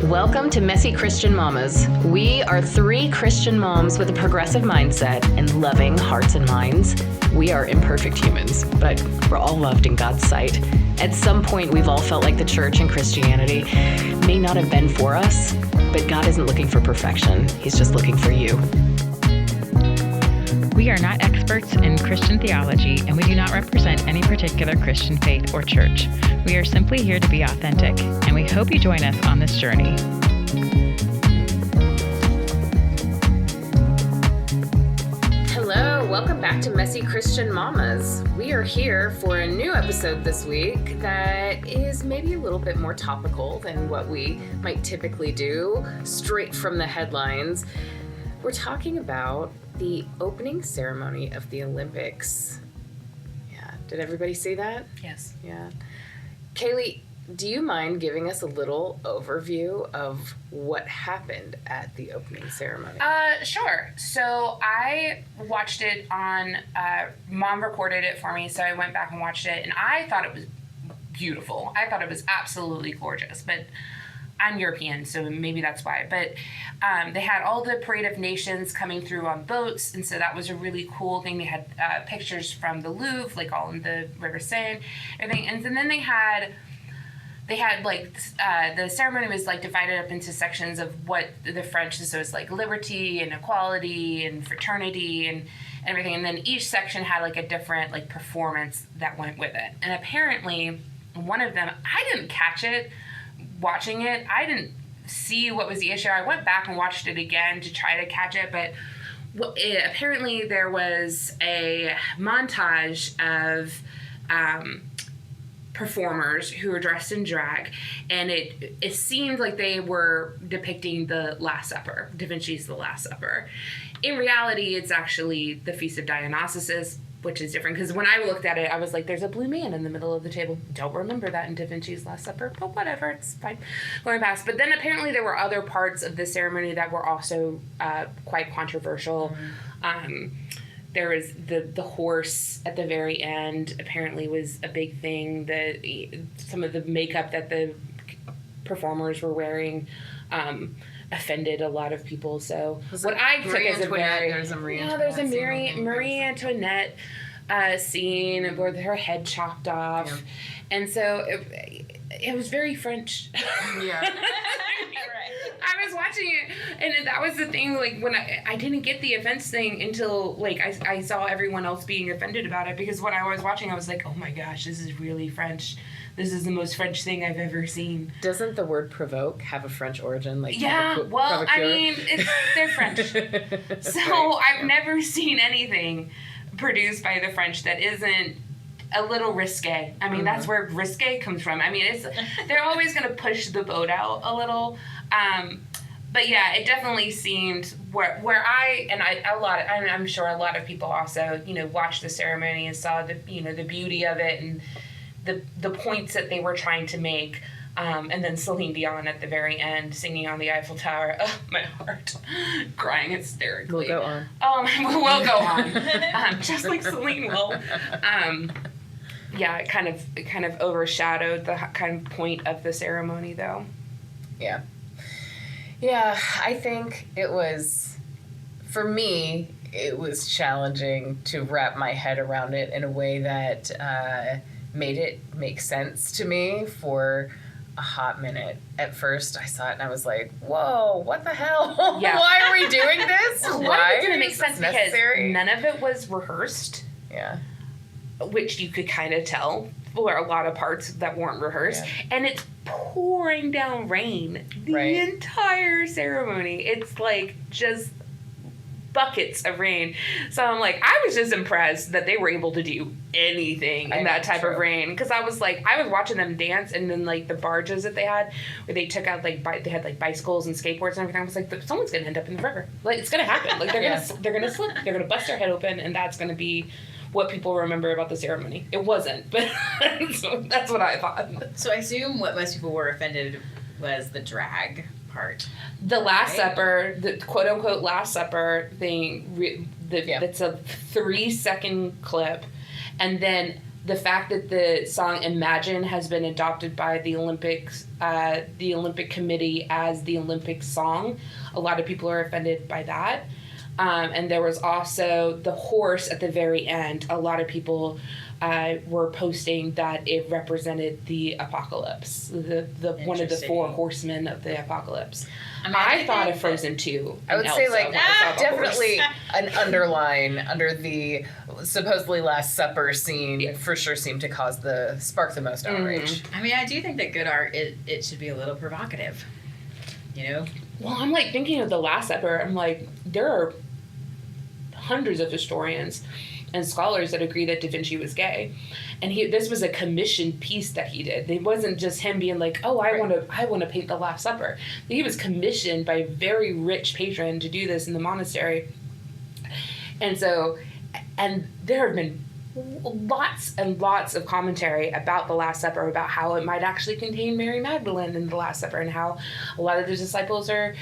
Welcome to Messy Christian Mamas. We are three Christian moms with a progressive mindset and loving hearts and minds. We are imperfect humans, but we're all loved in God's sight. At some point, we've all felt like the church and Christianity may not have been for us, but God isn't looking for perfection. He's just looking for you. We are not experts in Christian theology, and we do not represent any particular Christian faith or church. We are simply here to be authentic, and we hope you join us on this journey. Hello, welcome back to Messy Christian Mamas. We are here for a new episode this week that is maybe a little bit more topical than what we might typically do, straight from the headlines. We're talking about the opening ceremony of the Olympics. Yeah. Did everybody see that? Yes. Yeah. Kaylee, do you mind giving us a little overview of what happened at the opening ceremony? Sure. So I watched it on, Mom recorded it for me, so I went back and watched it, and I thought it was beautiful. I thought it was absolutely gorgeous, but I'm European, so maybe that's why. But they had all the Parade of Nations coming through on boats, and so that was a really cool thing. They had pictures from the Louvre, like all in the River Seine, everything. And then they had like the ceremony was like divided up into sections of what the French, so it's like liberty and equality and fraternity and everything. And then each section had like a different like performance that went with it. And apparently one of them, I didn't catch it watching it. I didn't see what was the issue. I went back and watched it again to try to catch it, but apparently there was a montage of performers who were dressed in drag, and it seemed like they were depicting the Last Supper, Da Vinci's The Last Supper. In reality, it's actually the Feast of Dionysus, which is different, because when I looked at it, I was like, there's a blue man in the middle of the table. Don't remember that in Da Vinci's Last Supper, but whatever, it's fine. Going past. But then apparently there were other parts of the ceremony that were also quite controversial. Mm-hmm. There was the horse at the very end apparently was a big thing. That some of the makeup that the performers were wearing offended a lot of people. So what I took as a very there's a Marie Antoinette scene with her head chopped off, and so it was very French. Yeah. I was watching it, and that was the thing, like, when I didn't get the offense thing until, like, I saw everyone else being offended about it, because when I was watching, I was like, oh my gosh, this is really French. This is the most French thing I've ever seen. Doesn't the word provoke have a French origin? Like, yeah, well, I mean, they're French. So I've never seen anything produced by the French that isn't a little risque. I mean, that's where risque comes from. I mean, they're always going to push the boat out a little. But yeah, it definitely seemed I'm sure a lot of people also, watched the ceremony and saw the beauty of it and the points that they were trying to make. And then Celine Dion at the very end singing on the Eiffel Tower. Oh, my heart. Crying hysterically. We'll go on. We'll go on. Just like Celine will. Yeah, it kind of overshadowed the kind of point of the ceremony, though. Yeah. Yeah, I think it was, for me, it was challenging to wrap my head around it in a way that made it make sense to me for a hot minute. At first, I saw it and I was like, whoa, what the hell? Yeah. Why are we doing this? Why didn't it make sense? Because none of it was rehearsed. Yeah. Which you could kind of tell for a lot of parts that weren't rehearsed. Yeah. And it's pouring down rain the entire ceremony. It's like just buckets of rain. So I'm like, I was just impressed that they were able to do anything in that type of rain. Because I was watching them dance, and then like the barges that they had, where they took out they had like bicycles and skateboards and everything. I was like, someone's gonna end up in the river. Like, it's gonna happen. Like they're gonna slip. They're gonna bust their head open, and that's gonna be what people remember about the ceremony. It wasn't, but so that's what I thought. So I assume what most people were offended was the drag part. The Last Supper, the quote-unquote Last Supper thing, it's a 3-second clip, and then the fact that the song Imagine has been adopted by the Olympics, the Olympic Committee as the Olympic song, a lot of people are offended by that. And there was also the horse at the very end. A lot of people were posting that it represented the apocalypse, the one of the 4 horsemen of the apocalypse. I thought of Frozen 2. I would say, like, definitely an underline under the supposedly Last Supper scene for sure seemed to spark the most outrage. I mean, I do think that good art, it should be a little provocative, you know? Well, I'm like thinking of the Last Supper. I'm like, there are hundreds of historians and scholars that agree that Da Vinci was gay, and this was a commissioned piece that he did. It wasn't just him being like, "Oh, I want to paint the Last Supper." He was commissioned by a very rich patron to do this in the monastery, and there have been lots and lots of commentary about the Last Supper, about how it might actually contain Mary Magdalene in the Last Supper, and how a lot of the disciples are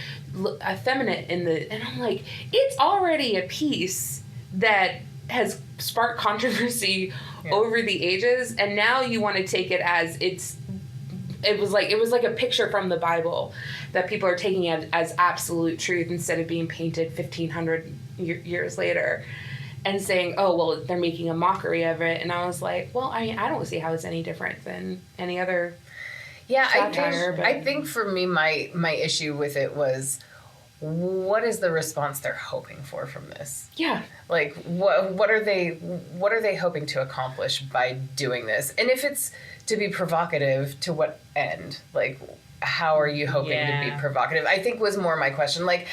effeminate and I'm like, it's already a piece that has sparked controversy over the ages, and now you want to take it as it was like a picture from the Bible that people are taking it as absolute truth instead of being painted 1,500 years later. And saying, oh, well, they're making a mockery of it. And I was like, well, I mean, I don't see how it's any different than any other satire. I think for me, my issue with it was, what is the response they're hoping for from this? Yeah. Like, what are they hoping to accomplish by doing this? And if it's to be provocative, to what end? Like, how are you hoping to be provocative? I think was more my question. Like,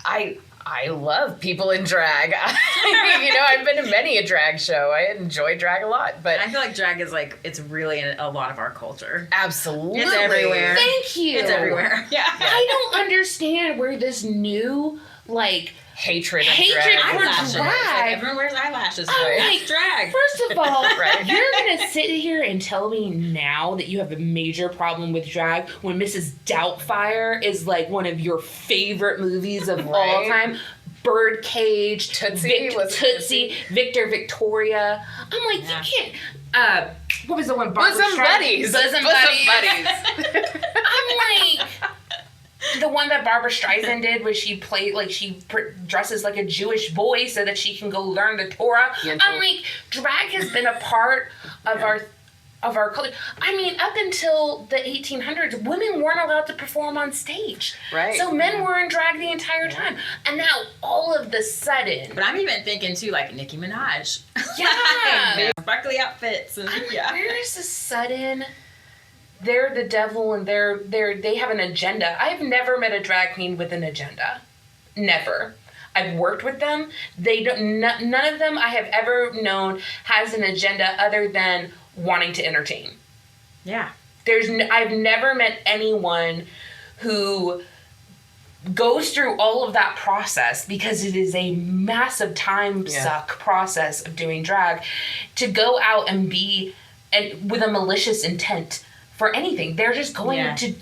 I love people in drag. I've been to many a drag show. I enjoy drag a lot, but I feel like drag is it's really in a lot of our culture. Absolutely. It's everywhere. Thank you. It's everywhere. Yeah. I don't understand where this new, hatred for eyelashes. drag. Everyone wears eyelashes. Like, drag. First of all, you're going to sit here and tell me now that you have a major problem with drag when Mrs. Doubtfire is one of your favorite movies of all time. Birdcage, Tootsie, Victor, Victoria. I'm like, you can't. What was the one? Bosom Buddies. Bosom Buddies. I'm like, the one that Barbara Streisand did, where she played she dresses like a Jewish boy so that she can go learn the Torah. I'm like, drag has been a part of our culture. I mean, up until the 1800s, women weren't allowed to perform on stage. Right. So men were in drag the entire time. And now, all of the sudden... But I'm even thinking, too, Nicki Minaj. Yeah. Sparkly outfits. And, where is the sudden... They're the devil and they have an agenda. I've never met a drag queen with an agenda. Never. I've worked with them. None of them I have ever known has an agenda other than wanting to entertain. Yeah. I've never met anyone who goes through all of that process, because it is a massive time suck process of doing drag, to go out and be with a malicious intent for anything. They're just going to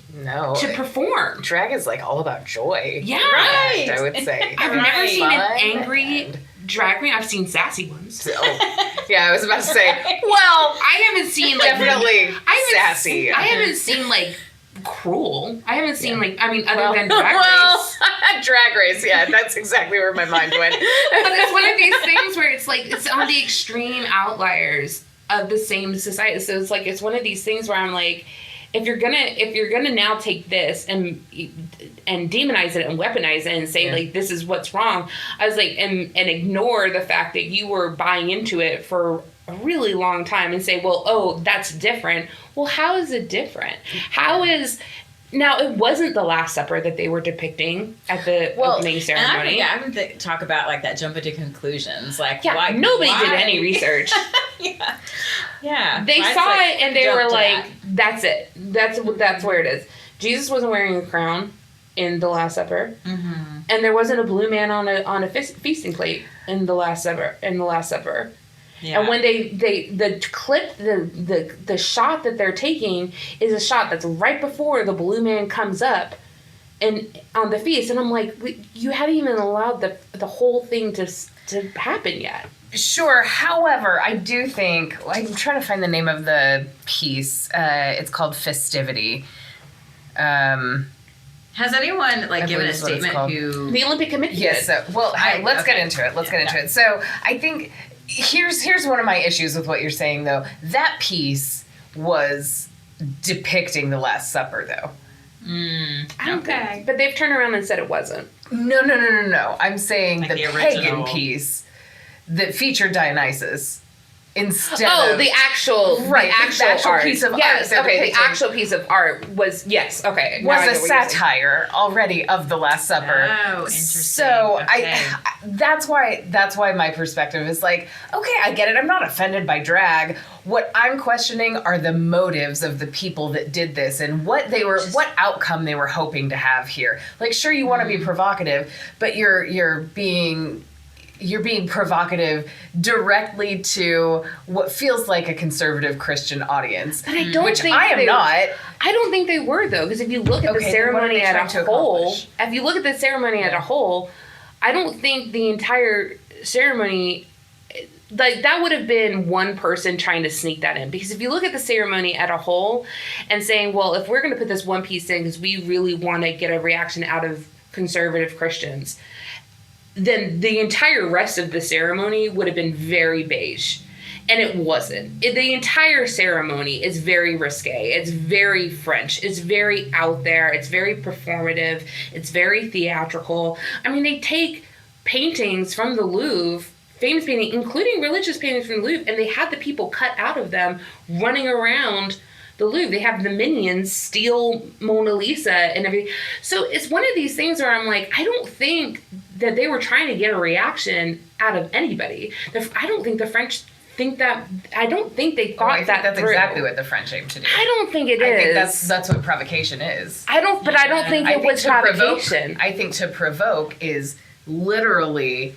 perform. Drag is all about joy. Yeah. Right. I would say. I've never seen an angry drag queen. I've seen sassy ones. Yeah, I was about to say. Well, I haven't seen definitely sassy. I haven't seen cruel. I haven't seen other than Drag Race. Drag Race, yeah, that's exactly where my mind went. But it's one of these things where it's on the extreme outliers of the same society. So it's one of these things where I'm like, if you're gonna now take this and demonize it and weaponize it and say this is what's wrong, I was like, and ignore the fact that you were buying into it for a really long time and say, well, oh, that's different. Well, how is it different? Now, it wasn't the Last Supper that they were depicting at the opening ceremony. And I would talk about that jump into conclusions. Nobody did any research. Yeah. They saw it and they were like, that's it. That's where it is. Jesus wasn't wearing a crown in the Last Supper. Mm-hmm. And there wasn't a blue man on a feasting plate in the Last Supper. Yeah. And when the shot that they're taking is a shot that's right before the blue man comes up and on the feast, and I'm like, you hadn't even allowed the whole thing to happen yet. Sure. However, I do think I'm trying to find the name of the piece. It's called Festivity. Has anyone like given a believe is what it's statement called. who? The Olympic Committee Yes. did. So, well, let's get okay. into it. Let's Yeah. get into it. So, I think here's one of my issues with what you're saying, though. That piece was depicting the Last Supper, though. I don't think. But they've turned around and said it wasn't. No. I'm saying Like the the pagan original. piece that featured Dionysus instead Oh, of the actual Right, the actual art. piece of art yes, they're okay, the depicting. actual piece of art was yes, okay. now I was get a what you're saying. satire already of the Last Supper. Oh, interesting. So Okay. that's why my perspective is like, okay, I get it. I'm not offended by drag. What I'm questioning are the motives of the people that did this and what outcome they were hoping to have here. Like, sure, you want to be provocative, but you're being provocative directly to what feels like a conservative Christian audience. But I don't which think I am they- not. I don't think they were though, because if you look at Okay, the then what are ceremony they as trying a to whole, accomplish? if you look at the ceremony as a whole, I don't think the entire ceremony, like that would have been one person trying to sneak that in. Because if you look at the ceremony as a whole and saying, well, if we're going to put this one piece in because we really want to get a reaction out of conservative Christians, then the entire rest of the ceremony would have been very beige. And it wasn't. The entire ceremony is very risque. It's very French. It's very out there. It's very performative. It's very theatrical. I mean, they take paintings from the Louvre, famous paintings, including religious paintings from the Louvre, and they had the people cut out of them running around the Louvre. They have the minions steal Mona Lisa and everything. So it's one of these things where I'm like, I don't think that they were trying to get a reaction out of anybody. I don't think the French think that. I don't think they thought I think that that's through. exactly what the French aim to do. I don't think it is. I think that's what provocation is. I don't think it was to provoke, provocation. I think to provoke is literally,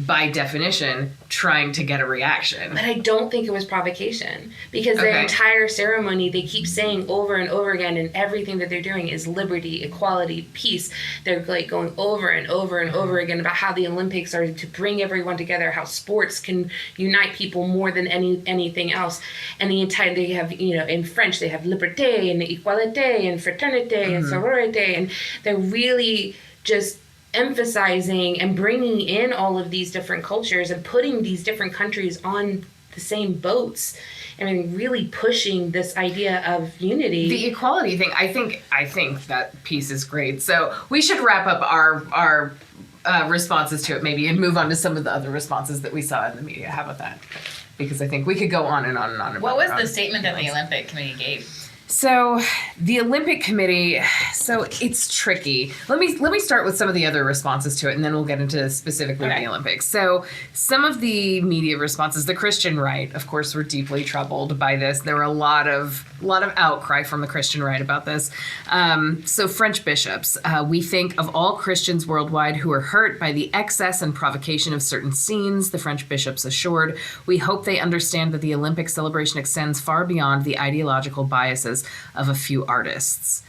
by definition, trying to get a reaction. But I don't think it was provocation, because the Okay. entire ceremony, they keep saying over and over again, and everything that they're doing is liberty, equality, peace. They're like going over and over and over again about how the Olympics are to bring everyone together, how sports can unite people more than anything else. And the entire, they have, in French, they have liberté and equalité and fraternité and sororité, and they're really just emphasizing and bringing in all of these different cultures and putting these different countries on the same boats. I mean, really pushing this idea of unity. The equality thing, I think that piece is great. So we should wrap up our responses to it maybe and move on to some of the other responses that we saw in the media. How about that? Because I think we could go on and on and on. What about was the our statement that the feelings. Olympic Committee gave? So the Olympic Committee, so it's tricky. Let me start with some of the other responses to it, and then we'll get into specifically Okay. the Olympics. So some of the media responses, the Christian right, of course, were deeply troubled by this. There were a lot of outcry from the Christian right about this. So French bishops, we think of all Christians worldwide who are hurt by the excess and provocation of certain scenes, the French bishops assured. We hope they understand that the Olympic celebration extends far beyond the ideological biases of a few artists.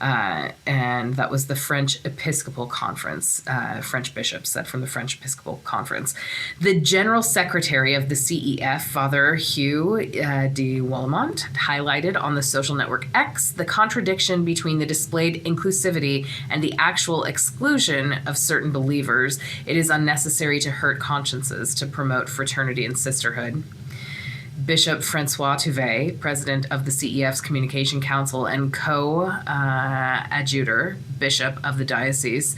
And that was the French Episcopal Conference. French bishops said from the French Episcopal Conference. The General Secretary of the CEF, Father Hugh de Wallemont, highlighted on the social network X the contradiction between the displayed inclusivity and the actual exclusion of certain believers. It is unnecessary to hurt consciences to promote fraternity and sisterhood. Bishop Francois Touvet, president of the CEF's Communication Council and co-adjutor bishop of the diocese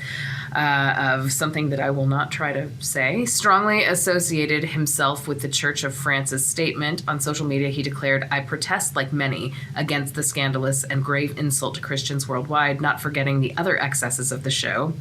of something that I will not try to say, strongly associated himself with the Church of France's statement. On social media, he declared, "I protest like many against the scandalous and grave insult to Christians worldwide, not forgetting the other excesses of the show."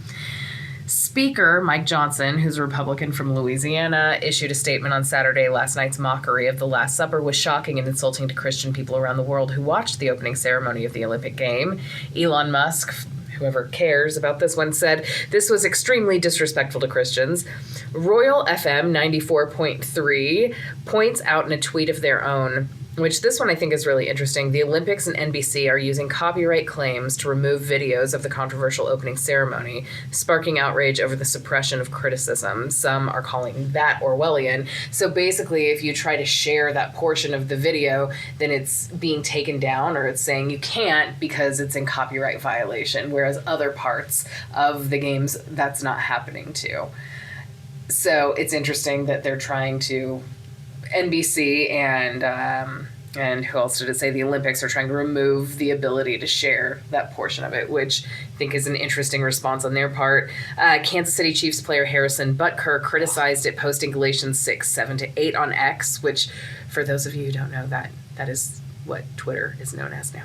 Speaker Mike Johnson, who's a Republican from Louisiana, issued a statement on Saturday. Last night's mockery of the Last Supper was shocking and insulting to Christian people around the world who watched the opening ceremony of the Olympic game. Elon Musk, whoever cares about this one, said this was extremely disrespectful to Christians. Royal FM 94.3 points out in a tweet of their own, which this one I think is really interesting. The Olympics and NBC are using copyright claims to remove videos of the controversial opening ceremony, sparking outrage over the suppression of criticism. Some are calling that Orwellian. So basically, if you try to share that portion of the video, then it's being taken down, or it's saying you can't because it's in copyright violation, whereas other parts of the games, that's not happening to. So it's interesting that they're trying to, NBC and who else did it say? The Olympics are trying to remove the ability to share that portion of it, which I think is an interesting response on their part. Kansas City Chiefs player Harrison Butker criticized it, posting Galatians 6:7-8 on X, which, for those of you who don't know, that is what Twitter is known as now.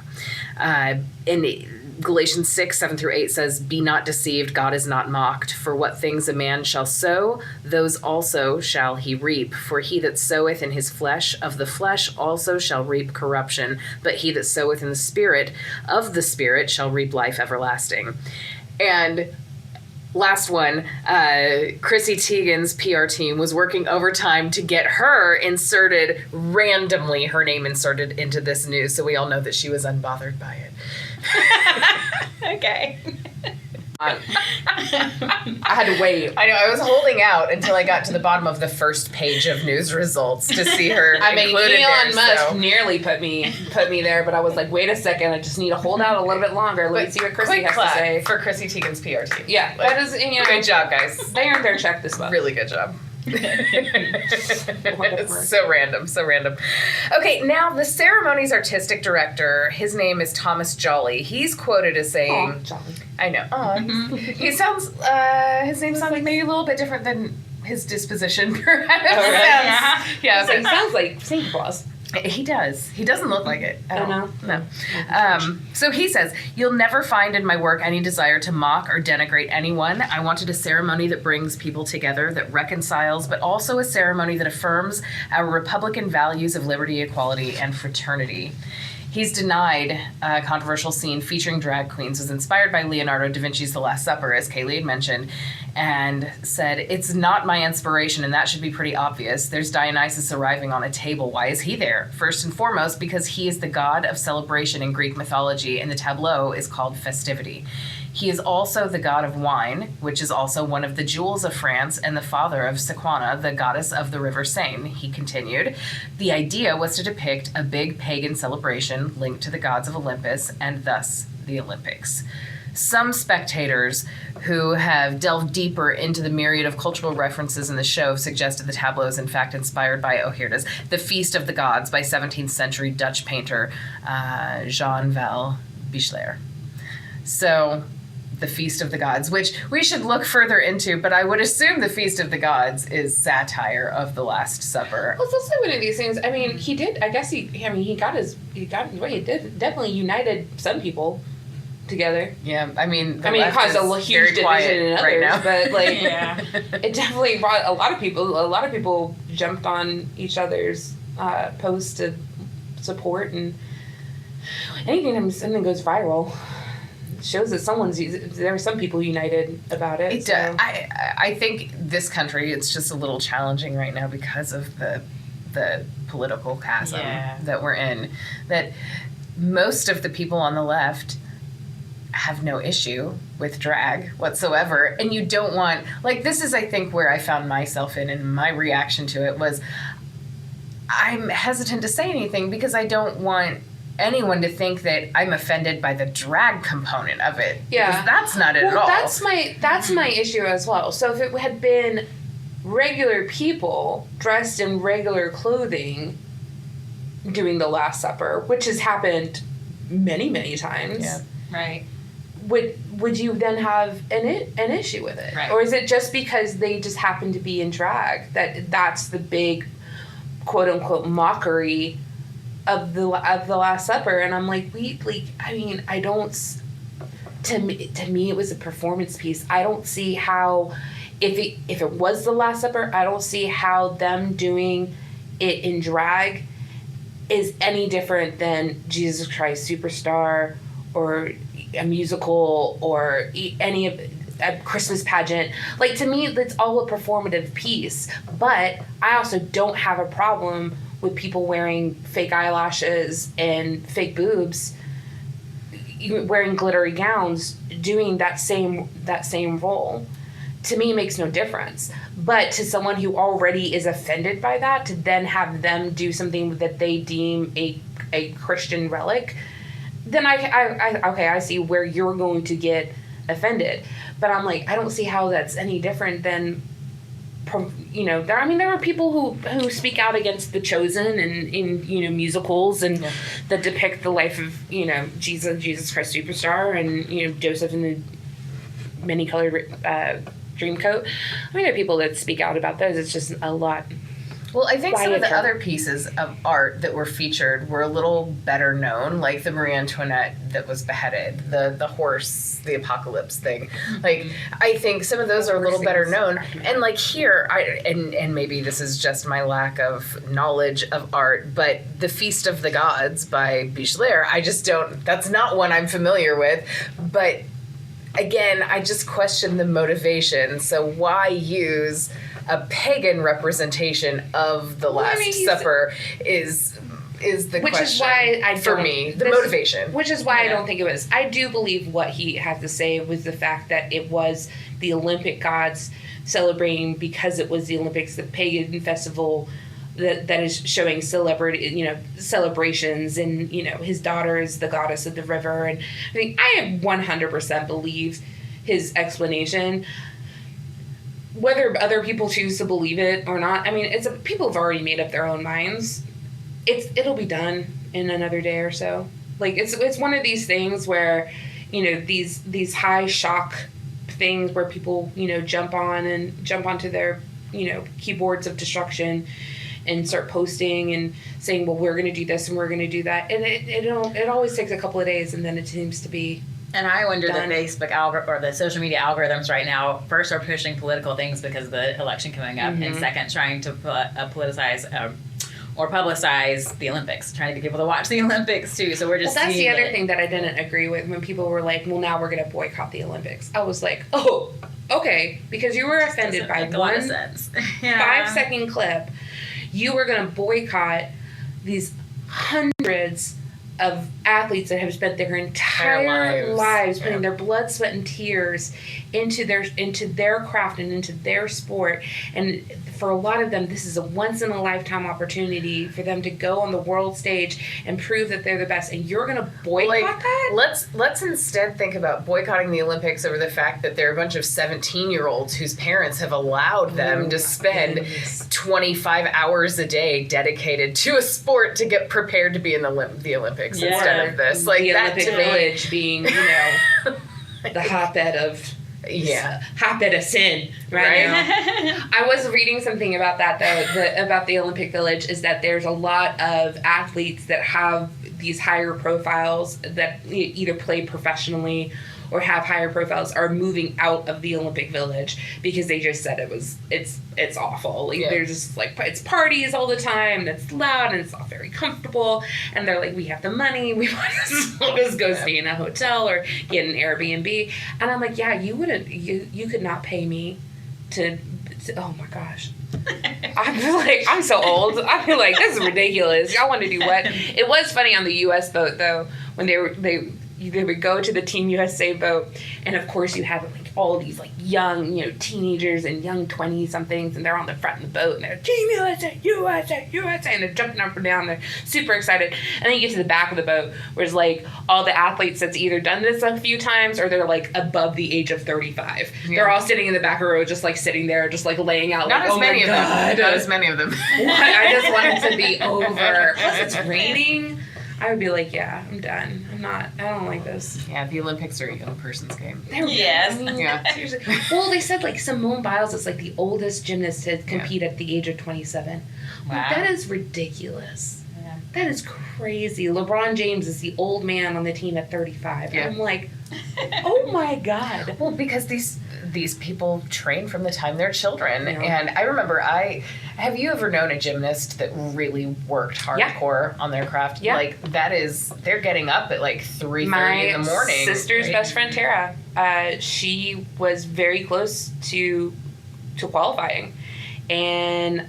In Galatians 6:7-8 says, "Be not deceived, God is not mocked. For what things a man shall sow, those also shall he reap. For he that soweth in his flesh, of the flesh also shall reap corruption. But he that soweth in the Spirit, of the Spirit shall reap life everlasting." And last one, Chrissy Teigen's PR team was working overtime to get her inserted, randomly her name inserted into this news, so we all know that she was unbothered by it. Okay. I had to wait. I know, I was holding out until I got to the bottom of the first page of news results to see her included Elon there, Musk so. nearly put me there, but I was like, wait a second, I just need to hold out a little bit longer. Let me see what Chrissy Quick has clap to say. for Chrissy Teigen's PR team. Yeah, Like, that is, good job, guys. They earned their check this month. Really good job. Wonderful. So random. Okay, now the ceremony's artistic director, his name is Thomas Jolly. He's quoted as saying, Aw, Jolly. I know, he sounds, his name sounds maybe a little bit different than his disposition, perhaps. Oh, really? Yeah, So he sounds like Santa Claus. he does. He doesn't look like it at Oh, all. no? No. So he says, "You'll never find in my work any desire to mock or denigrate anyone. I wanted a ceremony that brings people together, that reconciles, but also a ceremony that affirms our Republican values of liberty, equality, and fraternity." He's denied a controversial scene featuring drag queens was inspired by Leonardo da Vinci's The Last Supper, as Kaylee had mentioned, and said, "It's not my inspiration, and that should be pretty obvious. There's Dionysus arriving on a table. Why is he there? First and foremost, because he is the god of celebration in Greek mythology, and the tableau is called festivity. He is also the god of wine, which is also one of the jewels of France, and the father of Sequana, the goddess of the river Seine," he continued. "The idea was to depict a big pagan celebration linked to the gods of Olympus, and thus the Olympics." Some spectators who have delved deeper into the myriad of cultural references in the show have suggested the tableau is in fact inspired by, here it is, The Feast of the Gods by 17th century Dutch painter Jean Val Bichler. So, The Feast of the Gods, which we should look further into, but I would assume The Feast of the Gods is satire of the Last Supper. Well, it's also one of these things. I mean, he did. I guess he got his way. He did definitely united some people together. Yeah, I mean, it caused a huge division in others, right now. but like, Yeah. it definitely brought a lot of people. A lot of people jumped on each other's posts to support, and anything something goes viral shows that there are some people united about it. It does. I think this country, it's just a little challenging right now because of the political chasm that we're in. That most of the people on the left have no issue with drag whatsoever, and you don't want, like, this is, I think, where I found myself in my reaction to it was, I'm hesitant to say anything because I don't want anyone to think that I'm offended by the drag component of it. Yeah. Because that's not it at all. That's my issue as well. So if it had been regular people dressed in regular clothing doing the Last Supper, which has happened many, many times. Yeah. Right. Would you then have an issue with it? Right. Or is it just because they just happen to be in drag that's the big quote unquote mockery of the Last Supper? And I'm like, I don't. To me, it was a performance piece. I don't see how, if it was the Last Supper, I don't see how them doing it in drag is any different than Jesus Christ Superstar or a musical or any of a Christmas pageant. Like, to me, it's all a performative piece. But I also don't have a problem with people wearing fake eyelashes and fake boobs, wearing glittery gowns, doing that same role, to me makes no difference. But to someone who already is offended by that, to then have them do something that they deem a Christian relic, then I see where you're going to get offended. But I'm like, I don't see how that's any different than, there are people who speak out against The Chosen and in musicals and that depict the life of Jesus Christ Superstar and Joseph in the many-colored Dreamcoat. There are people that speak out about those. It's just a lot. Well, I think some of the other pieces of art that were featured were a little better known, like the Marie Antoinette that was beheaded, the horse, the apocalypse thing. Like, I think some of those are a little better known. And like here, and maybe this is just my lack of knowledge of art, but the Feast of the Gods by Bichler, that's not one I'm familiar with. But again, I just question the motivation. So why use a pagan representation of the Last Supper is the question. Which is why for me, the motivation. Which is why I don't think it was. I do believe what he had to say was the fact that it was the Olympic gods celebrating, because it was the Olympics, the pagan festival that is showing celebrations, and his daughter is the goddess of the river, and I think I 100% believe his explanation. Whether other people choose to believe it or not, I mean, people have already made up their own minds. It'll be done in another day or so. Like it's one of these things where, these high shock things where people jump onto their keyboards of destruction and start posting and saying, well, we're going to do this and we're going to do that, and it always takes a couple of days, and then it seems to be. And I wonder the Facebook or the social media algorithms right now, first are pushing political things because of the election coming up, and second, trying to politicize or publicize the Olympics, trying to get people to watch the Olympics too. So we're just that's the other thing that I didn't agree with when people were like, well, now we're going to boycott the Olympics. I was like, oh, okay, because you were offended by one 5-second clip. You were going to boycott these hundreds of athletes that have spent their entire lives putting their blood, sweat, and tears into their craft and into their sport. And for a lot of them, this is a once-in-a-lifetime opportunity for them to go on the world stage and prove that they're the best. And you're going to boycott that? Let's instead think about boycotting the Olympics over the fact that there are a bunch of 17-year-olds whose parents have allowed them to spend 25 hours a day dedicated to a sport to get prepared to be in the Olympics instead of this. Like the that Olympic to Village being, the hotbed of sin right now. I was reading something about that though, about the Olympic Village, is that there's a lot of athletes that have these higher profiles that either play professionally or have higher profiles are moving out of the Olympic Village because they just said it's awful. Like they're just like, it's parties all the time, it's loud, and it's not very comfortable, and they're like, we have the money, we might as well just go stay in a hotel or get an Airbnb. And I'm like, you could not pay me to oh my gosh. I'm so old. I feel like this is ridiculous. Y'all want to do what? It was funny on the U.S. boat though, when they would go to the Team USA boat, and of course you have like all these like young, teenagers and young 20-somethings, and they're on the front of the boat, and they're Team USA, USA, USA, and they're jumping up and down, they're super excited. And then you get to the back of the boat, where it's like all the athletes that's either done this a few times or they're like above the age of 35. Yeah. They're all sitting in the back of the row, just like sitting there, just like laying out. Not like, as many of them. Not as many of them. I just want it to be over. Plus it's raining. I would be like, yeah, I'm done. I don't like this. Yeah, the Olympics are a young person's game. Yes. Yeah. Seriously. Well, they said like Simone Biles is like the oldest gymnast to compete at the age of 27. Wow. Well, that is ridiculous. Yeah. That is crazy. LeBron James is the old man on the team at 35. Yeah. And I'm like, oh my God. Well, because these people train from the time they're children. Yeah. And I remember have you ever known a gymnast that really worked hardcore on their craft? Yeah. Like they're getting up at like 3:30 in the morning. My sister's best friend, Tara, she was very close to qualifying. And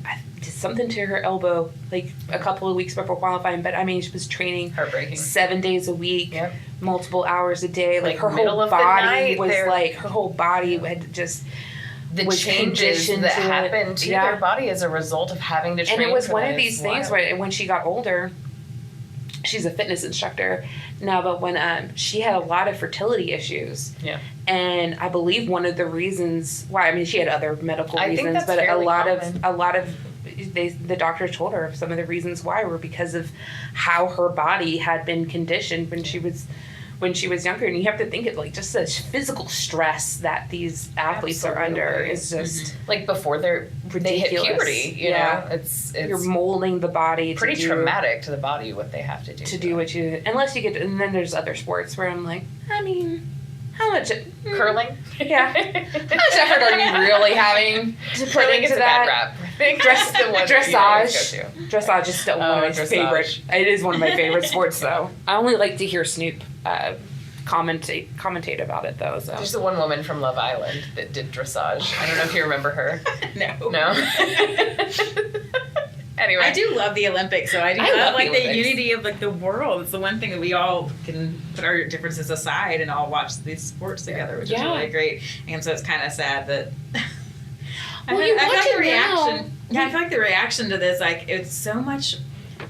something to her elbow like a couple of weeks before qualifying, but I mean, she was training Heartbreaking. 7 days a week, Yep. multiple hours a day. Like her middle whole of the body night, was they're- like, her whole body had just, The was changes conditioned that to it. happen to Yeah. their body as a result of having to train. and it was for one that of these is things wild. where when she got older, she's a fitness instructor now, but when she had a lot of fertility issues. Yeah. And I believe one of the reasons why, I mean, she had other medical I think reasons, that's but a fairly lot common. of the doctor told her some of the reasons why were because of how her body had been conditioned when she was younger. And you have to think of like just the physical stress that these athletes are under Absolutely. is just Like before they hit ridiculous. puberty, you Yeah. know, it's you're molding the body pretty to do, traumatic to the body what they have to do. to do what you, unless you get, and then there's other sports where I'm like, I mean, how much Curling. Yeah. How much effort are you really having to put Curling into gets a that? bad rap. I think that's the one that you always Dressage. go to. Dressage is still one of my dressage. favorite. It is one of my favorite sports, though. I only like to hear Snoop commentate about it, though. So. There's the one woman from Love Island that did dressage. I don't know if you remember her. No. No. Anyway. I do love the Olympics, so I do I love love like the the Olympics. unity of like the world. It's the one thing that we all can put our differences aside and all watch these sports together, which is Yeah. really great. And so it's kind of sad that Well, you I feel watch like it the reaction. now. Yeah, I feel like the reaction to this, like it's so much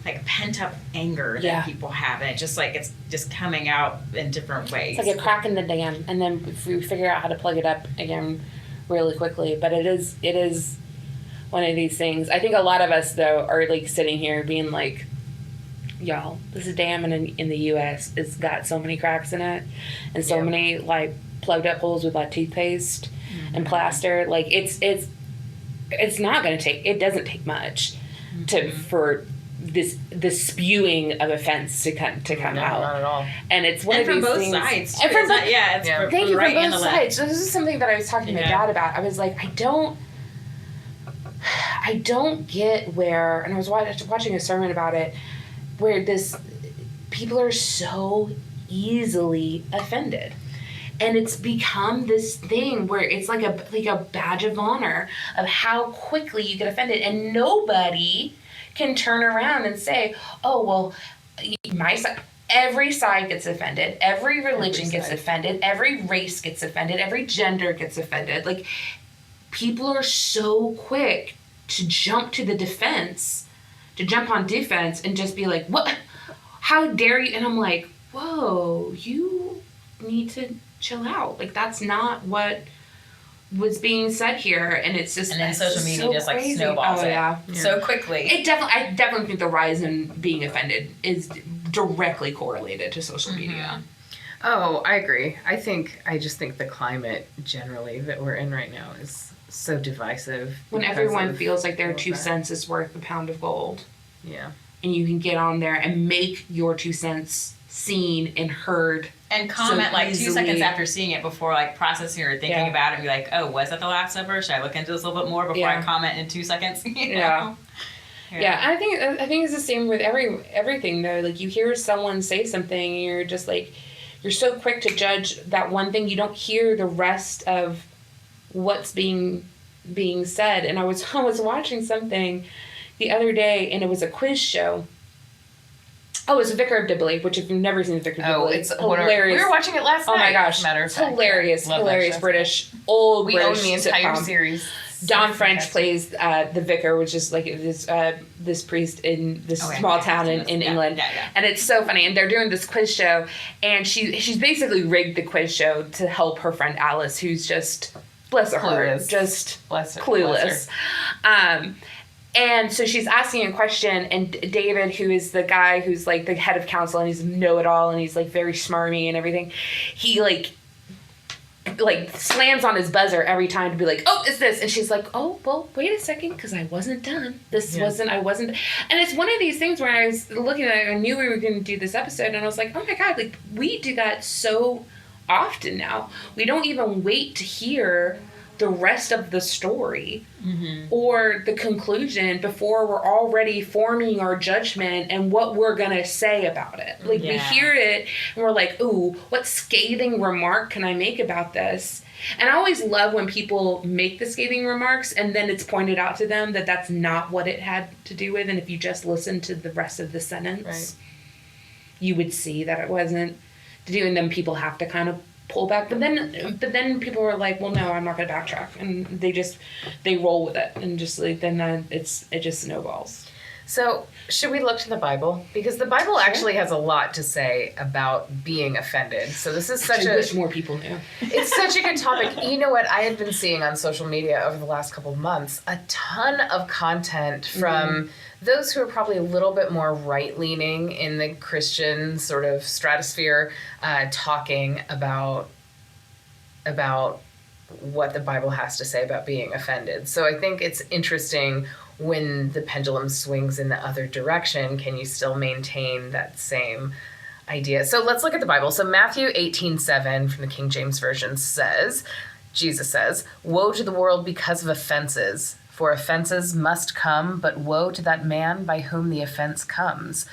like pent up anger Yeah. that people have, and it just like it's just coming out in different ways. It's like a crack in the dam, and then if we figure out how to plug it up again really quickly. But it is one of these things. I think a lot of us though are like sitting here being like, y'all, this dam in the U.S. it's got so many cracks in it, and so Yeah. many like plugged up holes with like toothpaste and plaster. Like it's not gonna take. It doesn't take much for the spewing of offense to come No, out. not at all. And it's one and of from these both things. sides. And from It's not- yeah, it's Yeah. from Thank you right from and the both left. sides. So this is something that I was talking to my Yeah. dad about. I was like, I don't get where, and I was watching a sermon about it, where people are so easily offended. And it's become this thing where it's like a badge of honor of how quickly you get offended, and nobody can turn around and say, "Oh, well, my side." Every side gets offended. Every religion gets side. offended. Every race gets offended. Every gender gets offended. Like, people are so quick to jump to the defense, to jump on defense, and just be like, "What? How dare you?" And I'm like, "Whoa, you need to chill out. Like, that's not what was being said here." And it's just, And then it's social media so just like crazy. snowballs Oh, it yeah. so quickly. I definitely think the rise in being offended is directly correlated to social media. Oh, I agree. I just think the climate generally that we're in right now is so divisive. When because everyone of feels like their all 2 that. cents is worth a pound of gold, Yeah. and you can get on there and make your 2 cents seen and heard. And comment so like 2 easily. seconds after seeing it before like processing or thinking Yeah. about it and be like, oh, was that the Last Supper? Should I look into this a little bit more before I Yeah. comment in 2 seconds? You Yeah. know? Yeah, I think it's the same with everything though. Like, you hear someone say something, and you're just like, you're so quick to judge that one thing. You don't hear the rest of what's being said. And I was watching something the other day, and it was a quiz show. Oh, it's Vicar of Dibley, which if you've never seen Vicar of Oh, Dibley, it's hilarious. We were watching it last night. Oh my gosh, Matter of it's fact. hilarious, Love that hilarious show. British, old We British own the entire sitcom. series. Don French plays the vicar, which is like this priest in this small town in England. Yeah. And it's so funny. And they're doing this quiz show, and she's basically rigged the quiz show to help her friend Alice, who's just, bless her heart, Clueless. just Bless her. clueless. And so she's asking a question, and David, who is the guy who's like the head of council, and he's a know-it-all, and he's like very smarmy and everything, he like slams on his buzzer every time to be like, "Oh, it's this," and she's like, "Oh, well, wait a second, because I wasn't done. I wasn't." And it's one of these things where I was looking at it, I knew we were going to do this episode, and I was like, "Oh my God, we do that so often now. We don't even wait to hear the rest of the story or the conclusion before we're already forming our judgment and what we're going to say about it. Like, we hear it and we're like, ooh, what scathing remark can I make about this? And I always love when people make the scathing remarks and then it's pointed out to them that that's not what it had to do with. And if you just listen to the rest of the sentence, you would see that it wasn't to do. And then people have to kind of pull back. But then people were like, well, no, I'm not going to backtrack. And they roll with it. And just like, then it just snowballs. So should we look to the Bible? Because the Bible actually has a lot to say about being offended. So this is I wish more people knew. It's such a good topic. You know what? I had been seeing on social media over the last couple of months a ton of content from those who are probably a little bit more right-leaning in the Christian sort of stratosphere, talking about what the Bible has to say about being offended. So I think it's interesting when the pendulum swings in the other direction, can you still maintain that same idea? So let's look at the Bible. So Matthew 18:7 from the King James Version says, Jesus says, "Woe to the world because of offenses, for offenses must come, but woe to that man by whom the offense comes."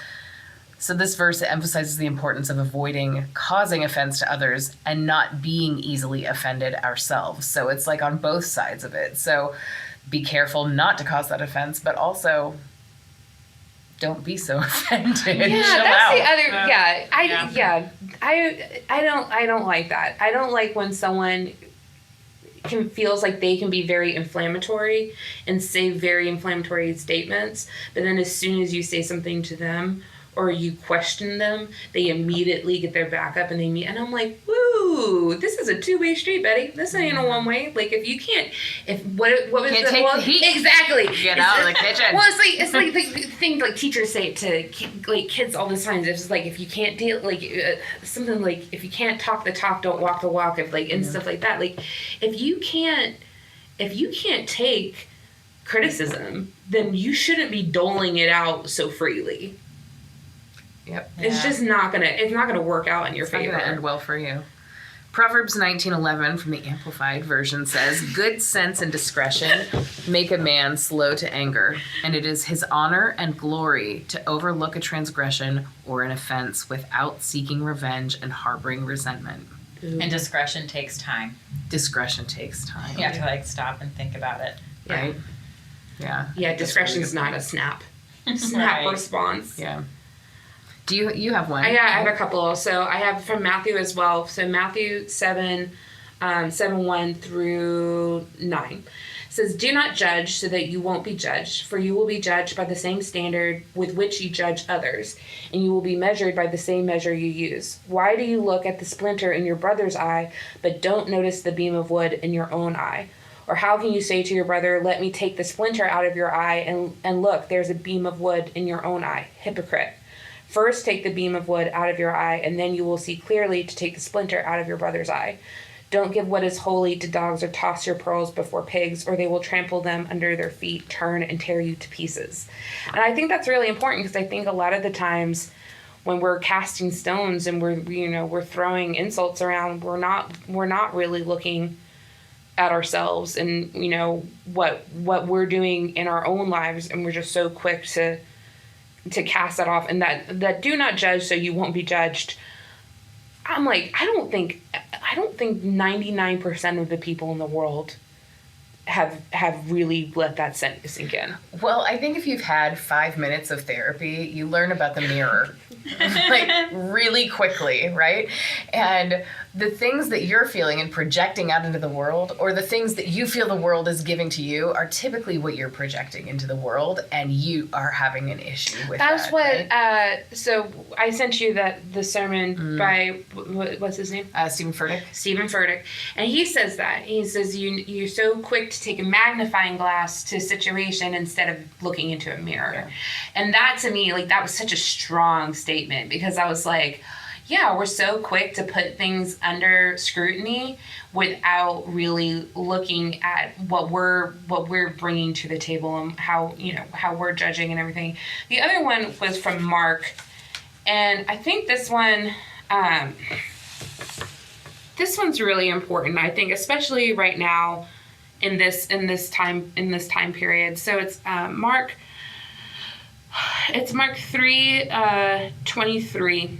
So this verse emphasizes the importance of avoiding causing offense to others and not being easily offended ourselves. So it's like on both sides of it. So be careful not to cause that offense, but also don't be so offended. Yeah, Chill that's out. the other. I don't like that. I don't like when someone feels like they can be very inflammatory and say very inflammatory statements, but then as soon as you say something to them or you question them, they immediately get their back up and and I'm like, woo, this is a two-way street, Betty. This ain't a one-way. Like, if you can't, what was Can't take the heat. Exactly. Get out of the kitchen. Well, it's like the thing like teachers say to kids all the time. It's like, if you can't deal, something like, if you can't talk the talk, don't walk the walk. If and stuff like that. Like, if you can't take criticism, then you shouldn't be doling it out so freely. Yep. It's just not gonna work out in your favor. It's not gonna end well for you. Proverbs 19:11 from the Amplified Version says, "Good sense and discretion make a man slow to anger, and it is his honor and glory to overlook a transgression or an offense without seeking revenge and harboring resentment." Ooh. And discretion takes time. Discretion takes time. You have to stop and think about it. Right? Yeah. Yeah, discretion's not a snap Right. response. Yeah. Do you have one? I have a couple. So I have from Matthew as well. So Matthew 7:1 through 9 says, "Do not judge so that you won't be judged, for you will be judged by the same standard with which you judge others, and you will be measured by the same measure you use. Why do you look at the splinter in your brother's eye, but don't notice the beam of wood in your own eye? Or how can you say to your brother, 'Let me take the splinter out of your eye,' and look, there's a beam of wood in your own eye? Hypocrite. First take the beam of wood out of your eye, and then you will see clearly to take the splinter out of your brother's eye. Don't give what is holy to dogs or toss your pearls before pigs, or they will trample them under their feet, turn and tear you to pieces." And I think that's really important, because I think a lot of the times when we're casting stones and we're throwing insults around, we're not really looking at ourselves and what we're doing in our own lives, and we're just so quick to cast that off. And that do not judge so you won't be judged. I'm like, I don't think 99% of the people in the world have really let that sink in. Well, I think if you've had 5 minutes of therapy, you learn about the mirror really quickly, right? And the things that you're feeling and projecting out into the world, or the things that you feel the world is giving to you, are typically what you're projecting into the world, and you are having an issue with that. That's what. Right? So I sent you the sermon by what's his name? Stephen Furtick. Stephen Furtick, and he says that you're so quick to take a magnifying glass to a situation instead of looking into a mirror, and that to me, that was such a strong statement, because I was like, yeah, we're so quick to put things under scrutiny without really looking at what we're bringing to the table and how we're judging and everything. The other one was from Mark, and I think this one's really important. I think especially right now in this time period. So it's Mark 3:23.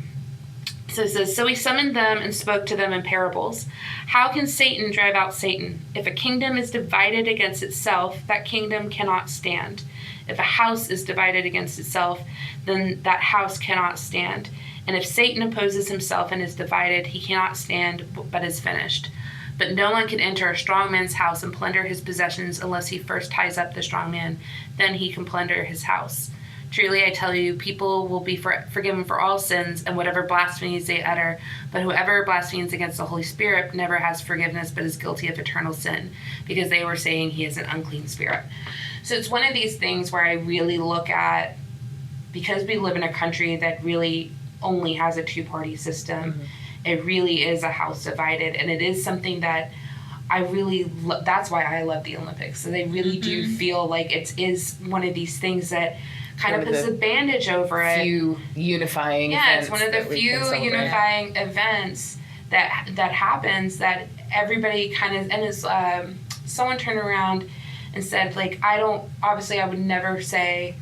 So it says, so he summoned them and spoke to them in parables. How can Satan drive out Satan? If a kingdom is divided against itself, that kingdom cannot stand. If a house is divided against itself, then that house cannot stand. And if Satan opposes himself and is divided, he cannot stand, but is finished. But no one can enter a strong man's house and plunder his possessions unless he first ties up the strong man. Then he can plunder his house. Truly, I tell you, people will be forgiven for all sins and whatever blasphemies they utter. But whoever blasphemes against the Holy Spirit never has forgiveness, but is guilty of eternal sin, because they were saying he is an unclean spirit. So it's one of these things where I really look at, because we live in a country that really only has a two-party system, it really is a house divided, and it is something that I really that's why I love the Olympics. So they really do feel like it is one of these things that kind of puts a bandage over it. Few unifying events. It's one of the few unifying events that happens that everybody kind of, and it's someone turned around and said, like, I would never say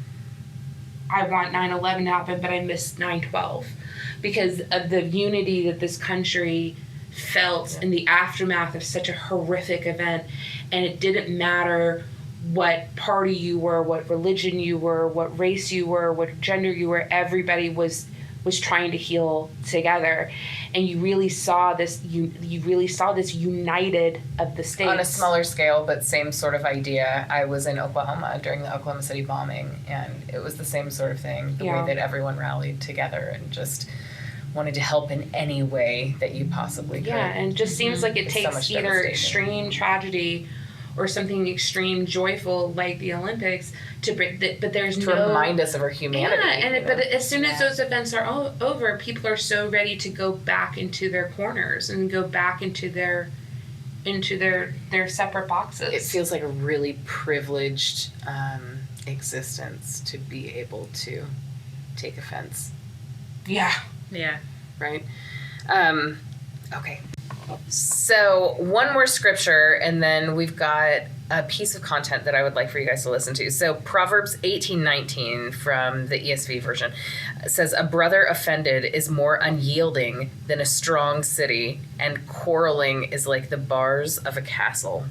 I want 9/11 to happen, but I miss 9/12 because of the unity that this country felt in the aftermath of such a horrific event. And it didn't matter what party you were, what religion you were, what race you were, what gender you were. Everybody was trying to heal together, and you really saw this. You really saw this united of the states on a smaller scale, but same sort of idea. I was in Oklahoma during the Oklahoma City bombing, and it was the same sort of thing. The way that everyone rallied together and just wanted to help in any way that you possibly could. Yeah, and it just seems like it takes either extreme tragedy or something extreme joyful like the Olympics to bring, but there's to remind us of our humanity. Yeah, but as soon as those events are over, people are so ready to go back into their corners and go back into their separate boxes. It feels like a really privileged existence to be able to take offense. Yeah. Yeah. Right? Okay. So one more scripture, and then we've got a piece of content that I would like for you guys to listen to. So Proverbs 18:19 from the ESV version says, a brother offended is more unyielding than a strong city, and quarreling is like the bars of a castle.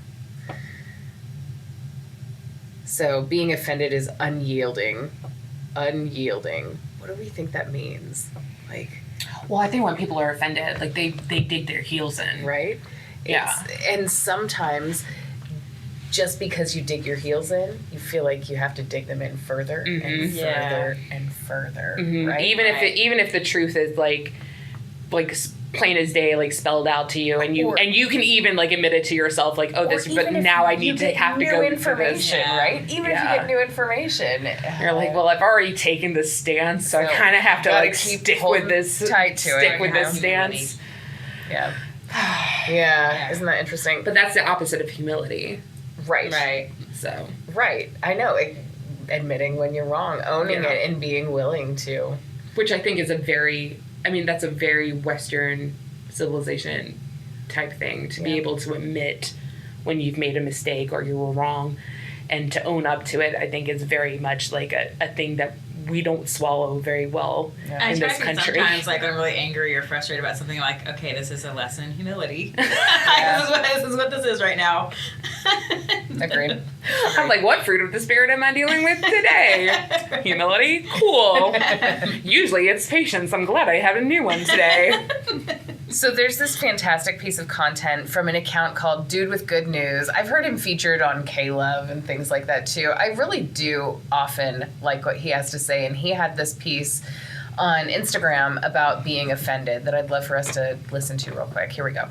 So being offended is unyielding. Unyielding. What do we think that means? Like, well, I think when people are offended, like they dig their heels in. Right? Yeah. And sometimes just because you dig your heels in, you feel like you have to dig them in further and further and further, right? Even if the truth is like plain as day, like spelled out to you, and you can even like admit it to yourself, like, oh, this, but now I need to have to go information, right? Even if you get new information, you're like, well, I've already taken this stance, so I kind of have to like stick with this stance. Yeah. Yeah, isn't that interesting? But that's the opposite of humility. Right. So. Right. I know. Admitting when you're wrong, owning it, and being willing to. Which I think is that's a very Western civilization type thing, to be able to admit when you've made a mistake or you were wrong, and to own up to it. I think is very much like a thing that we don't swallow very well in this country. Sometimes, like, when I'm really angry or frustrated about something, I'm like, okay, this is a lesson in humility. This is what this is right now. Agreed. I'm like, what fruit of the spirit am I dealing with today? Humility? Cool. Usually it's patience. I'm glad I have a new one today. So there's this fantastic piece of content from an account called Dude with Good News. I've heard him featured on K-Love and things like that too. I really do often like what he has to say, and he had this piece on Instagram about being offended that I'd love for us to listen to real quick. Here we go.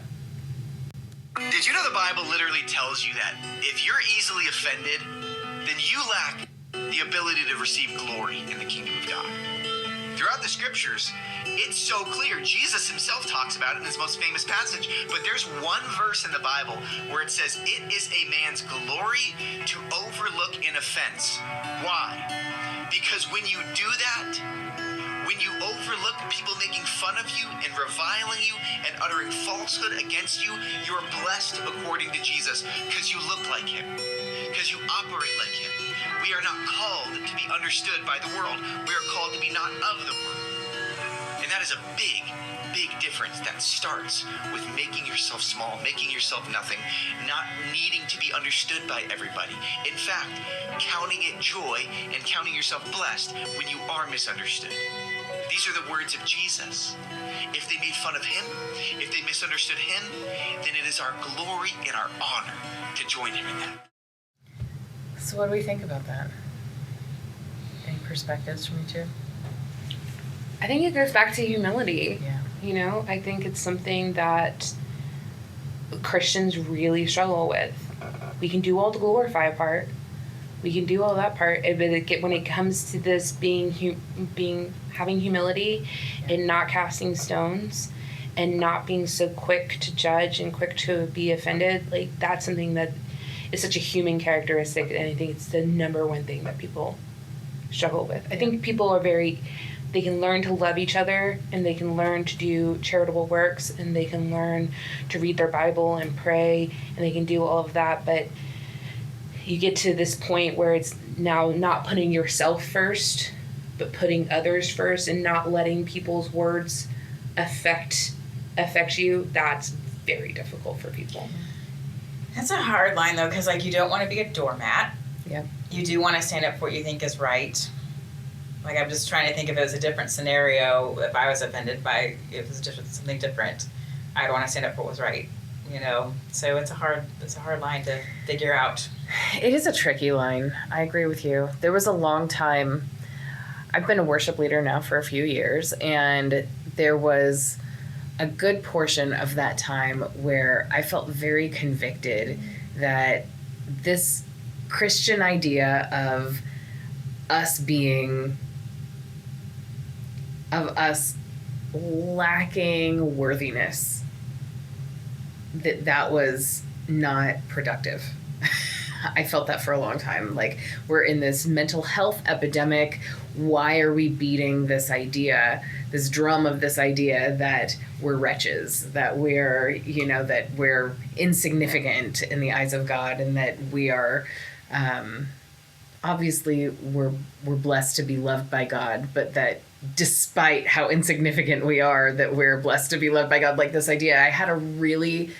Did you know the Bible literally tells you that if you're easily offended, then you lack the ability to receive glory in the kingdom of God? Throughout the scriptures, it's so clear. Jesus himself talks about it in his most famous passage. But there's one verse in the Bible where it says, it is a man's glory to overlook an offense. Why? Because when you do that, When you overlook people making fun of you and reviling you and uttering falsehood against you, you're blessed according to Jesus because you look like him, because you operate like him. We are not called to be understood by the world. We are called to be not of the world. And that is a big, big difference that starts with making yourself small, making yourself nothing, not needing to be understood by everybody. In fact, counting it joy and counting yourself blessed when you are misunderstood. These are the words of Jesus. If they made fun of him, if they misunderstood him, then it is our glory and our honor to join him in that. So what do we think about that? Any perspectives from you two? I think it goes back to humility. Yeah. You know, I think it's something that Christians really struggle with. We can do all the glorify part. We can do all that part, but when it comes to this having humility and not casting stones and not being so quick to judge and quick to be offended, like that's something that is such a human characteristic, and I think it's the number one thing that people struggle with. I think people are they can learn to love each other, and they can learn to do charitable works, and they can learn to read their Bible and pray, and they can do all of that, but you get to this point where it's now not putting yourself first, but putting others first, and not letting people's words affect you. That's very difficult for people. That's a hard line, though, because, like, you don't want to be a doormat. Yeah. You do want to stand up for what you think is right. Like, I'm just trying to think if it was a different scenario, if I was offended by, if it was something different, I'd want to stand up for what was right, you know? So it's a hard line to figure out. It is a tricky line. I agree with you. There was a long time, I've been a worship leader now for a few years, and there was a good portion of that time where I felt very convicted that this Christian idea of us lacking worthiness, that was not productive. I felt that for a long time. Like, we're in this mental health epidemic. Why are we beating this idea, this drum of this idea that we're wretches, that we're, that we're insignificant in the eyes of God, and that we are, obviously we're blessed to be loved by God, but that despite how insignificant we are, that we're blessed to be loved by God. Like, this idea, I had a really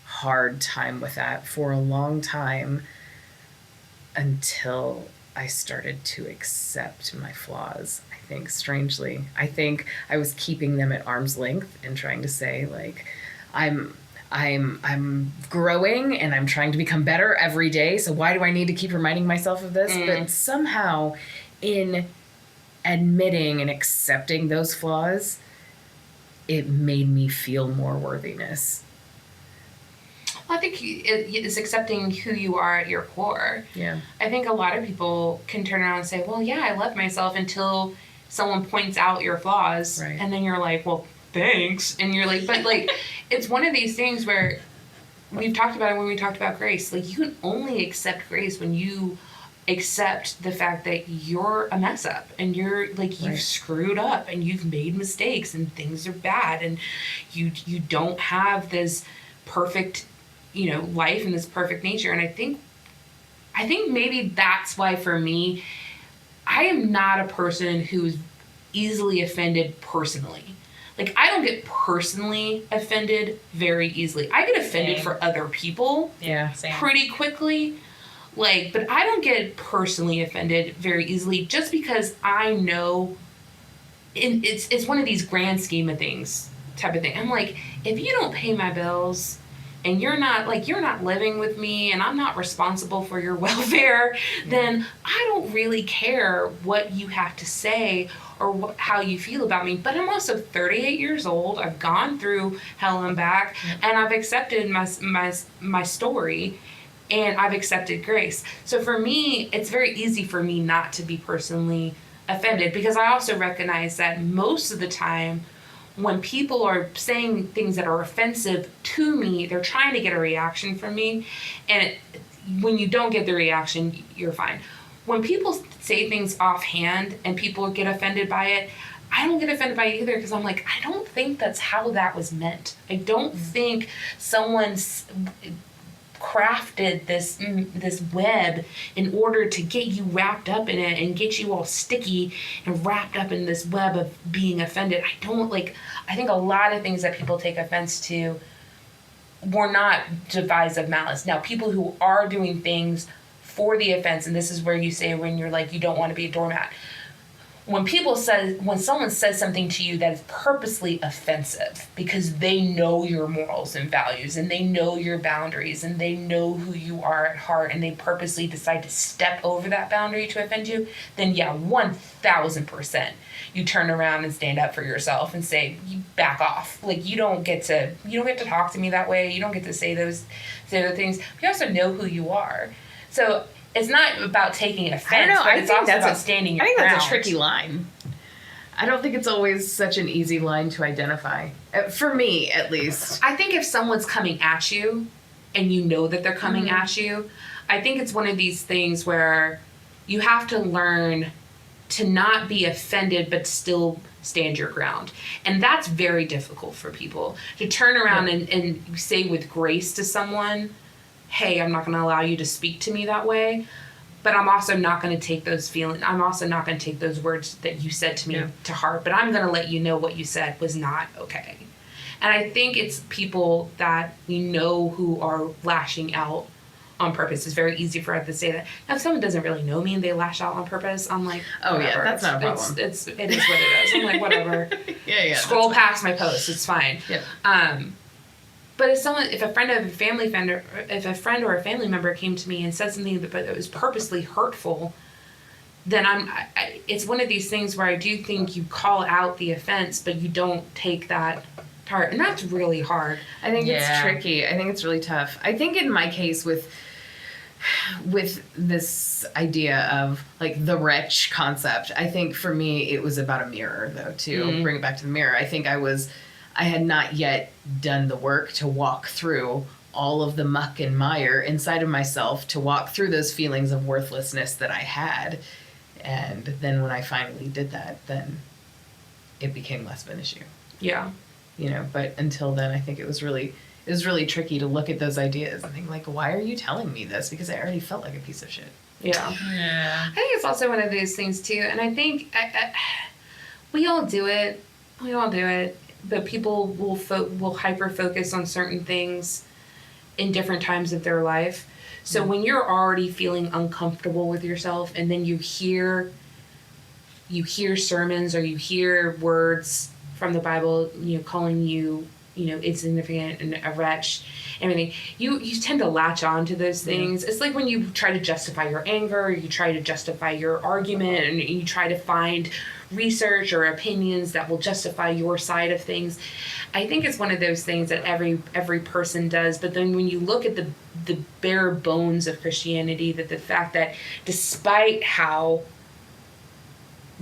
hard time with that for a long time, until I started to accept my flaws. I think, strangely, I think I was keeping them at arm's length and trying to say, like, I'm growing and I'm trying to become better every day. So why do I need to keep reminding myself of this? But somehow, in admitting and accepting those flaws, it made me feel more worthiness. I think it's accepting who you are at your core. Yeah. I think a lot of people can turn around and say, well, yeah, I love myself, until someone points out your flaws. Right. And then you're like, well, thanks. And you're like, but like, it's one of these things where we've talked about it when we talked about grace. Like, you can only accept grace when you accept the fact that you're a mess up, and you're like, you've screwed up, and you've made mistakes, and things are bad, and you don't have this perfect life and this perfect nature. And I think maybe that's why, for me, I am not a person who's easily offended personally. Like, I don't get personally offended very easily. I get offended for other people pretty quickly. Like, but I don't get personally offended very easily, just because I know it's one of these grand scheme of things type of thing. I'm like, if you don't pay my bills, and you're not living with me, and I'm not responsible for your welfare, then I don't really care what you have to say or how you feel about me. But I'm also 38 years old. I've gone through hell and back, and I've accepted my story, and I've accepted grace. So for me, it's very easy for me not to be personally offended, because I also recognize that most of the time, when people are saying things that are offensive to me, they're trying to get a reaction from me. And when you don't get the reaction, you're fine. When people say things offhand and people get offended by it, I don't get offended by it either, because I'm like, I don't think that's how that was meant. I don't think someone's crafted this web in order to get you wrapped up in it and get you all sticky and wrapped up in this web of being offended. I think a lot of things that people take offense to were not devised of malice. Now, people who are doing things for the offense, and this is where you say when you're like, you don't want to be a doormat. When someone says something to you that is purposely offensive because they know your morals and values and they know your boundaries and they know who you are at heart and they purposely decide to step over that boundary to offend you, then yeah, 1000%. You turn around and stand up for yourself and say, you back off. Like, you don't get to talk to me that way. You don't get to say those things. But you also know who you are. So it's not about taking offense, I don't know. but I it's think also that's about standing your I think ground. that's a tricky line. I don't think it's always such an easy line to identify. For me, at least. I think if someone's coming at you and you know that they're coming at you, I think it's one of these things where you have to learn to not be offended but still stand your ground. And that's very difficult for people. To turn around and say with grace to someone, hey, I'm not going to allow you to speak to me that way, but I'm also not going to take those feelings. I'm also not going to take those words that you said to me to heart, but I'm going to let you know what you said was not okay. And I think it's people that we know who are lashing out on purpose. It's very easy for us to say that. Now, if someone doesn't really know me and they lash out on purpose, I'm like, oh whatever. yeah, that's not a problem. It is what it is. I'm like, whatever. yeah. Scroll past my post. It's fine. Yeah. But if a friend or a family member came to me and said something that was purposely hurtful, then it's one of these things where I do think you call out the offense, but you don't take that to heart, and that's really hard. I think it's tricky. I think it's really tough. I think in my case with this idea of like the wretch concept, I think for me it was about a mirror, though, to bring it back to the mirror. I think I had not yet done the work to walk through all of the muck and mire inside of myself, to walk through those feelings of worthlessness that I had. And then when I finally did that, then it became less of an issue. Yeah. But until then, I think it was really tricky to look at those ideas and think like, why are you telling me this? Because I already felt like a piece of shit. Yeah. I think it's also one of those things too. And I think we all do it. But people will hyper focus on certain things in different times of their life. So when you're already feeling uncomfortable with yourself, and then you hear sermons or you hear words from the Bible, calling you, insignificant and a wretch, everything, you tend to latch on to those things. It's like when you try to justify your anger, or you try to justify your argument, and you try to find research or opinions that will justify your side of things. I think it's one of those things that every person does. But then when you look at the bare bones of Christianity, that the fact that despite how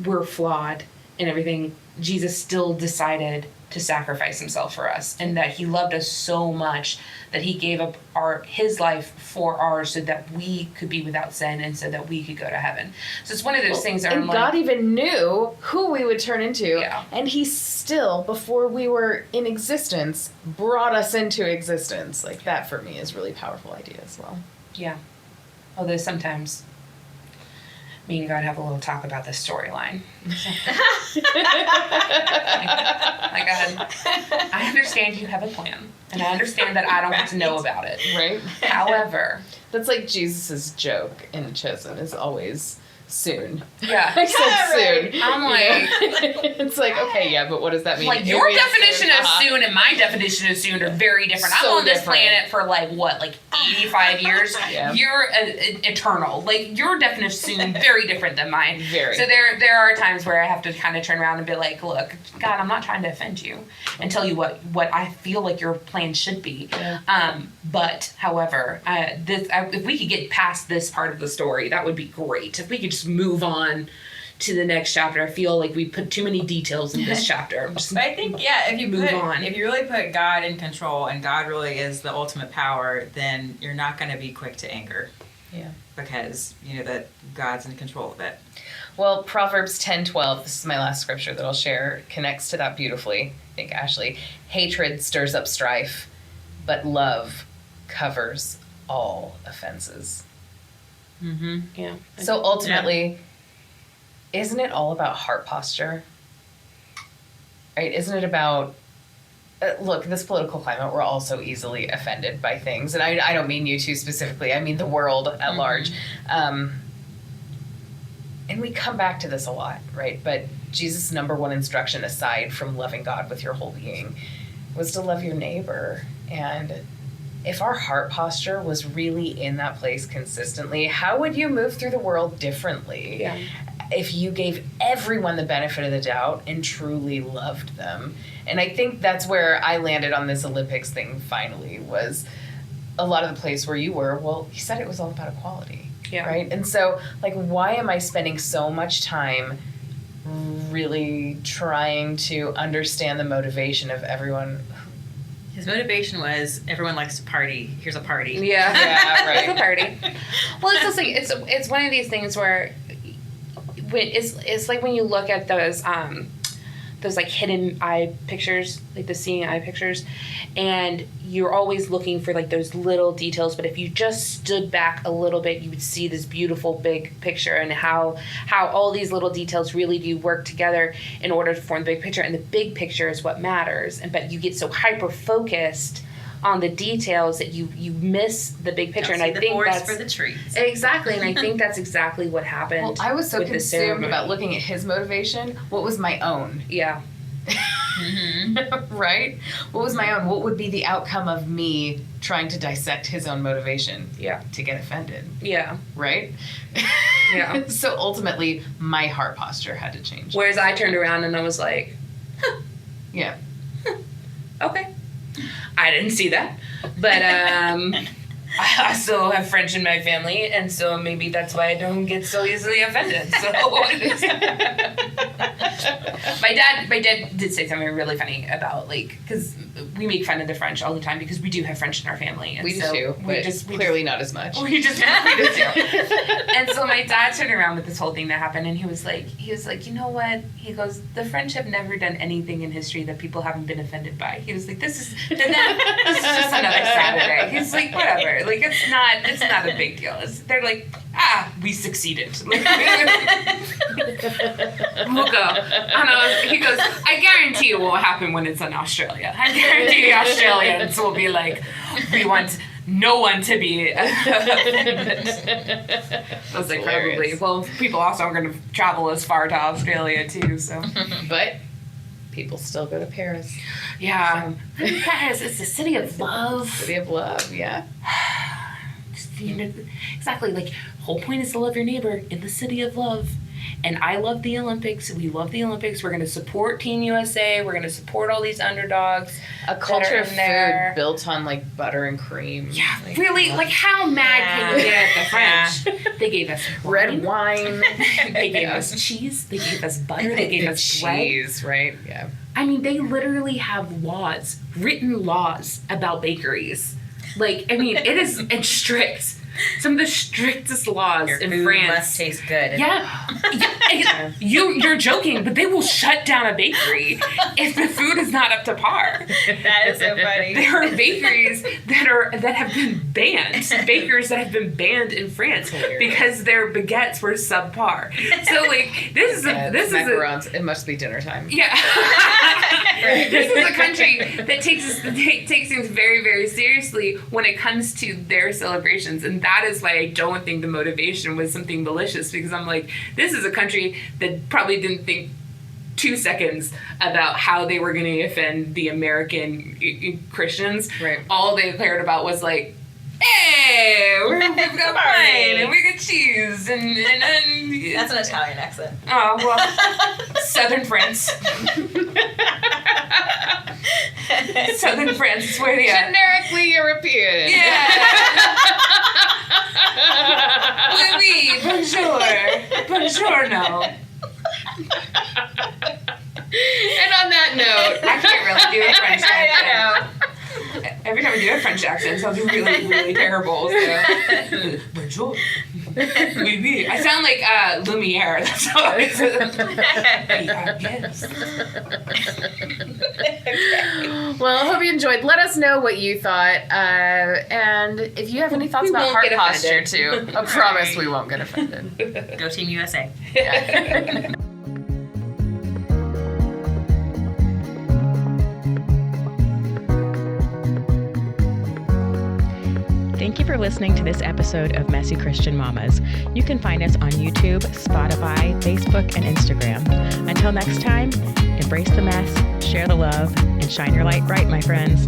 we're flawed and everything, Jesus still decided to sacrifice himself for us, and that he loved us so much that he gave up his life for ours, so that we could be without sin and so that we could go to heaven. So it's one of those things that and God even knew who we would turn into, and he still, before we were in existence, brought us into existence. Like, that for me is a really powerful idea as well. Yeah. Although sometimes me and God have a little talk about the storyline. God, I understand you have a plan, and I understand that I don't get to know about it. Right? However, that's like Jesus's joke in Chosen is always soon. Yeah. I said soon. I'm like, it's like, okay, yeah, but what does that mean? Like, your definition of soon and my definition of soon are very different. I'm on this planet for 85 years. Yeah. You're eternal. Like, your definition of soon very different than mine. Very. So there are times where I have to kind of turn around and be like, look, God, I'm not trying to offend you and tell you what I feel like your plan should be. Yeah. But however, if we could get past this part of the story, that would be great. If we could just move on to the next chapter. I feel like we put too many details in this chapter. But I think, if you move on. If you really put God in control and God really is the ultimate power, then you're not going to be quick to anger. Yeah. Because you know that God's in control of it. Well, Proverbs 10:12, this is my last scripture that I'll share, connects to that beautifully. I think, Ashley. Hatred stirs up strife, but love covers all offenses. Mm-hmm. Yeah. So ultimately, isn't it all about heart posture? Right? Isn't it about, look, this political climate, we're all so easily offended by things. And I don't mean you two specifically, I mean the world at large. And we come back to this a lot, right? But Jesus' number one instruction, aside from loving God with your whole being, was to love your neighbor. And if our heart posture was really in that place consistently, how would you move through the world differently? Yeah. If you gave everyone the benefit of the doubt and truly loved them. And I think that's where I landed on this Olympics thing finally, was a lot of the place where you were, well, you said it was all about equality. Yeah. Right? And so, like, why am I spending so much time really trying to understand the motivation of everyone? His motivation was, everyone likes to party. Here's a party. Yeah. Yeah, right. It's a party. Well, it's just like, it's one of these things where it's like when you look at those like hidden eye pictures, like the seeing eye pictures, and you're always looking for like those little details, but if you just stood back a little bit, you would see this beautiful big picture, and how all these little details really do work together in order to form the big picture, and the big picture is what matters. But you get so hyper focused on the details that you miss the big picture. And I think that's for the trees. Exactly, and I think that's exactly what happened. Well, I was so with the consumed ceremony. about looking at his motivation. What was my own? Yeah. Right? What was my own? What would be the outcome of me trying to dissect his own motivation? Yeah. To get offended. Yeah. Right? Yeah. So ultimately, my heart posture had to change. Whereas I turned around and I was like, Yeah. okay. I didn't see that. But I still have French in my family, and so maybe that's why I don't get so easily offended. So my dad did say something really funny about, like, because we make fun of the French all the time because we do have French in our family. And We do so too, but clearly not as much. We just do. And so my dad turned around with this whole thing that happened, and he was like, you know what? He goes, the French have never done anything in history that people haven't been offended by. He was like, this is just another Saturday. He's like, whatever. Like, it's not a big deal. They're like, we succeeded. We'll go. And he goes, I guarantee you what will happen when it's in Australia. I guarantee the Australians will be like, we want no one to be offended. I was like, probably. Well, people also are going to travel as far to Australia too, so. But people still go to Paris. Yeah. Paris, it's the city of love. City of love, yeah. You know, exactly. Like, whole point is to love your neighbor in the city of love. And I love the Olympics. We love the Olympics. We're going to support Team USA. We're going to support all these underdogs. A culture of in there. food built on, like, butter and cream. Yeah, like, really? Like, how mad can you get at the French? They gave us red wine. They gave us cheese. They gave us butter. They gave us bread. cheese, right? Yeah. I mean, they literally have laws, written laws about bakeries. Like, I mean, it's strict. Some of the strictest laws Your in food France. must taste good. Yeah. You're joking, but they will shut down a bakery if the food is not up to par. That is so funny. There are bakeries that have been banned. Bakers that have been banned in France because their baguettes were subpar. So, like, this is macarons. It must be dinner time. yeah. This is a country that takes things very, very seriously when it comes to their celebrations, and that is why I don't think the motivation was something malicious, because I'm like, this is a country that probably didn't think 2 seconds about how they were going to offend the American Christians. Right. All they cared about was like, hey, we've got wine and we got cheese and That's an Italian accent. oh well, Southern France. Southern France is where they are. Generically European. Yeah. Oui, bonjour. Buongiorno. And on that note, I can't really do a French accent. I know. Every time I do a French accent, it sounds really, really terrible. So. Bonjour. Maybe. I sound like Lumiere. That's how I yes. Well, I hope you enjoyed. Let us know what you thought. And if you have any thoughts We about won't heart get posture, offended. too, I promise we won't get offended. Go Team USA. Yeah. Thank you for listening to this episode of Messy Christian Mamas. You can find us on YouTube, Spotify, Facebook, and Instagram. Until next time, embrace the mess, share the love, and shine your light bright, my friends.